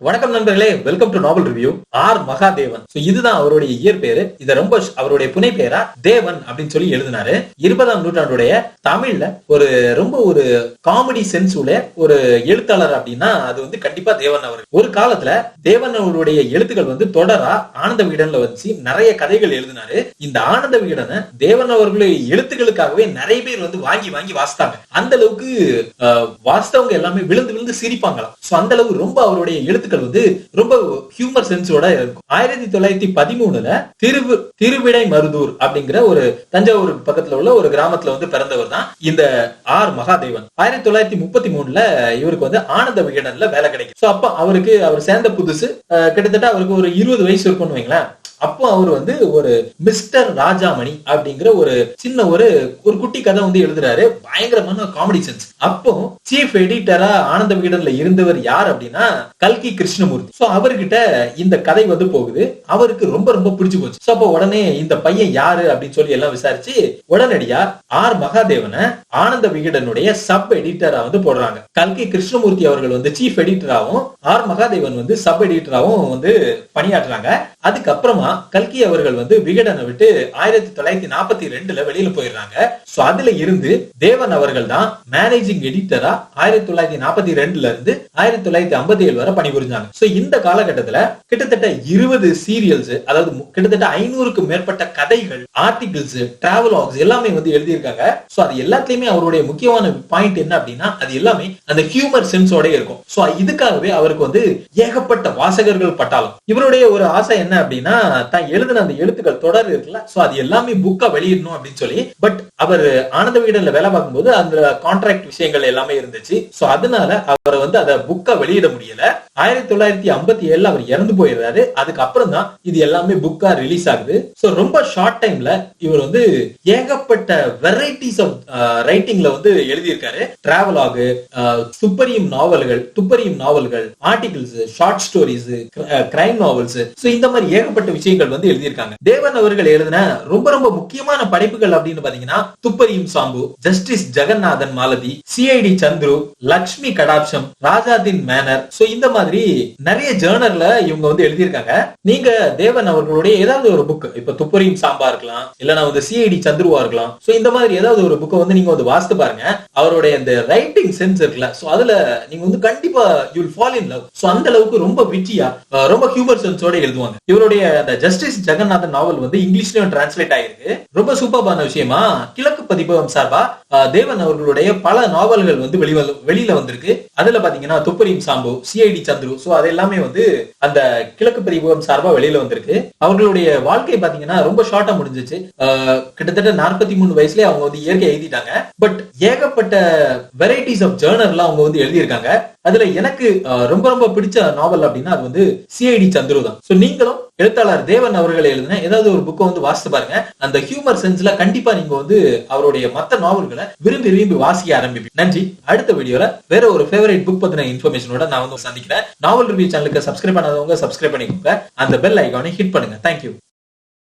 வணக்கம் நண்பர்களே, welcome to novel review. R Mahadevan. இதுதான் அவருடைய இயற்பெயரு. இத ரொம்ப அவருடைய புனை பெயரா தேவன் அப்படின்னு சொல்லி எழுதினாரு. 20ஆம் நூற்றாண்டுடைய தமிழ்ல ரொம்ப ஒரு காமெடி சென்ஸ் உள்ள ஒரு எழுத்தாளர் அப்படின்னா அது கண்டிப்பா தேவன் அவர்கள். ஒரு காலத்துல தேவன் அவருடைய எழுத்துக்கள் தொடரா ஆனந்த விகடன்ல வச்சு நிறைய கதைகள் எழுதினாரு. இந்த ஆனந்த விகடனை தேவன் அவர்களுடைய எழுத்துக்களுக்காகவே நிறைய பேர் வாங்கி வாங்கி வாசித்தாங்க. அந்த அளவுக்கு வாஸ்தவங்க எல்லாமே விழுந்து விழுந்து சிரிப்பாங்களாம். அந்த அளவுக்கு ரொம்ப அவருடைய எழுத்துக்கள் ரொம்ப ஹியூமர் சென்ஸோட இருக்கும். 1913 திருவிடை மருதூர் அப்படிங்கிற ஒரு தஞ்சாவூர் பக்கத்துல உள்ள ஒரு கிராமத்துல பிறந்தவர் தான் இந்த ஆர் மகாதேவன். 1933 இவருக்கு ஆனந்த விகடன்ல வேலை கிடைக்கும். அப்ப அவர் சேர்ந்த புதுசு கிட்டத்தட்ட அவருக்கு ஒரு 20 வயசு இருக்கும்னு வைங்களேன். அப்போ அவர் ஒரு மிஸ்டர் ராஜாமணி அப்படிங்கிற ஒரு சின்ன ஒரு குட்டி கதை எழுதுறாரு. பயங்கரமான காமெடி சென்ஸ். அப்போ சீஃப் எடிட்டரா ஆனந்த விகடன்ல இருந்தவர் யார் அப்படின்னா கல்கி கிருஷ்ணமூர்த்தி. அவர்கிட்ட இந்த கதை போகுது. அவருக்கு ரொம்ப ரொம்ப பிடிச்சு போச்சு. அப்போ உடனே இந்த பையன் யாரு அப்படின்னு சொல்லி எல்லாம் விசாரிச்சு உடனடியா ஆர் மகாதேவனை ஆனந்த விகடனுடைய சப் எடிட்டரா போடுறாங்க. கல்கி கிருஷ்ணமூர்த்தி அவர்கள் சீஃப் எடிட்டராகவும் ஆர் மகாதேவன் சப் எடிட்டராகவும் பணியாற்றுறாங்க. அதுக்கப்புறமா கல்கி அவர்கள் விகடனை விட்டு 1942 வெளியில போயிடுறாங்க. அதுல இருந்து தேவன் அவர்கள் தான் மேனேஜிங் எடிட்டரா 1942 இருந்து 1957 வரை பணிபுரிஞ்சாங்க. இந்த காலகட்டத்துல கிட்டத்தட்ட 20 சீரியல்ஸ், அதாவது கிட்டத்தட்ட 500க்கும் மேற்பட்ட கதைகள், ஆர்டிகிள்ஸ், டிராவலாக்ஸ் எல்லாமே எழுதியிருக்காங்க. அது எல்லாத்தையுமே அவருடைய முக்கியமான பாயிண்ட் என்ன அப்படின்னா அது எல்லாமே அந்த ஹியூமர் சென்ஸோட இருக்கும். இதுக்காகவே அவருக்கு ஏகப்பட்ட வாசகர்கள் பட்டாலும். இவருடைய ஒரு ஆசை என்ன அப்படின்னா தான் எழுதின அந்த எழுத்துக்கள் தொடர் இருக்குல்ல, அது எல்லாமே புக்கா வெளியிடணும் அப்படின்னு சொல்லி. பட் அவர் ஆனந்த விகடன்ல வேலை பார்க்கும்போது அந்த கான்ட்ராக்ட் விஷயங்கள் எல்லாமே இருந்துச்சு. அதனால அவர் அதை புக்கா வெளியிட முடியல. 1957 அவர் இறந்து போயிடுறாரு. அதுக்கப்புறம் தான் இது எல்லாமே புக்கா ரிலீஸ் ஆகுது. ரொம்ப ஷார்ட் டைம்ல இவர் ஏகப்பட்ட வெரைட்டிஸ் ஆஃப் ரைட்டிங்ல எழுதியிருக்காரு. டிராவலாக், துப்பறியும் நாவல்கள், articles, short stories, crime novels, இந்த மாதிரி ஏகப்பட்ட விஷயங்கள் எழுதியிருக்காங்க. தேவன் அவர்கள் எழுதின ரொம்ப ரொம்ப முக்கியமான படைப்புகள் அப்படின்னு பாத்தீங்கன்னா துப்பறியும் சாம்பு, ஜஸ்டிஸ் ஜெகநாதன் மாலதி, சிஐடி சந்துரு, லக்ஷ்மி கடாட்சம், ராஜாதின் மேனர், இந்த மாதிரி நிறைய ஜேர்னல்ல இவங்க எழுதியிருக்காங்க. நீங்க தேவன் அவர்களுடைய ஏதாவது ஒரு புக், இப்ப துப்பறியும் சாம்பா இருக்கலாம், இல்லனா சிஐடி சந்துருவா இருக்கலாம், இந்த மாதிரி ஏதாவது ஒரு புக்கை நீங்க வாசித்து பாருங்க. அவருடைய அந்த ரைட்டிங் சென்ஸ் இருக்குல்ல, அதுல நீங்க கண்டிப்பா you will fall in love. அந்த அளவுக்கு ரொம்ப விட்டியா, ரொம்ப ஹியூமர் சென்ஸோட எழுதுவாங்க. இவருடைய அந்த ஜஸ்டிஸ் ஜெகநாதன் நாவல் இங்கிலீஷ்லயும் டிரான்ஸ்லேட் ஆயிருக்கு. ரொம்ப சூப்பரான விஷயமா கிழக்கு பதிப்பகம் சார்பா தேவன் அவர்களுடைய பல நாவல்கள் வெளியில வந்திருக்கு. அதுல பாத்தீங்கன்னா துப்பறியும் சாம்பு, சிஐடி சந்துரு, அது எல்லாமே அந்த கிழக்கு பதிப்பகம் சார்பா வெளியில வந்திருக்கு. அவர்களுடைய வாழ்க்கை பாத்தீங்கன்னா ரொம்ப ஷார்ட்டா முடிஞ்சிச்சு. கிட்டத்தட்ட 43 வயசுல அவங்க இயற்கை எழுதிட்டாங்க. பட் ஏகப்பட்ட வெரைட்டிஸ் ஆஃப் ஜேர்னல் அவங்க எழுதியிருக்காங்க. அதுல எனக்கு ரொம்ப ரொம்ப பிடிச்ச நாவல் அப்படின்னா அது சிஐடி சந்துரு தான். நீங்களும் எழுத்தாளர் தேவன் அவர்கள் எழுதின ஏதாவது ஒரு புக்கை வாசித்து பாருங்க. அந்த ஹியூமர் சென்ஸ்ல கண்டிப்பா நீங்க அவருடைய மத்த நாவல்களை விரும்பி விரும்பி வாசிக்க ஆரம்பிப்பீங்க. நன்றி. அடுத்த வீடியோல வேற ஒரு ஃபேவரட் புக் பத்தின இன்ஃபர்மேஷனோட நான் சந்திக்கிறேன். நாவல் ரிவ்யூ சேனலுக்கு சப்ஸ்கிரைப் பண்ணாதவங்க சப்ஸ்கிரைப் பண்ணிக்கோங்க. அந்த பெல் ஐகானை ஹிட் பண்ணுங்க. தேங்க்யூ.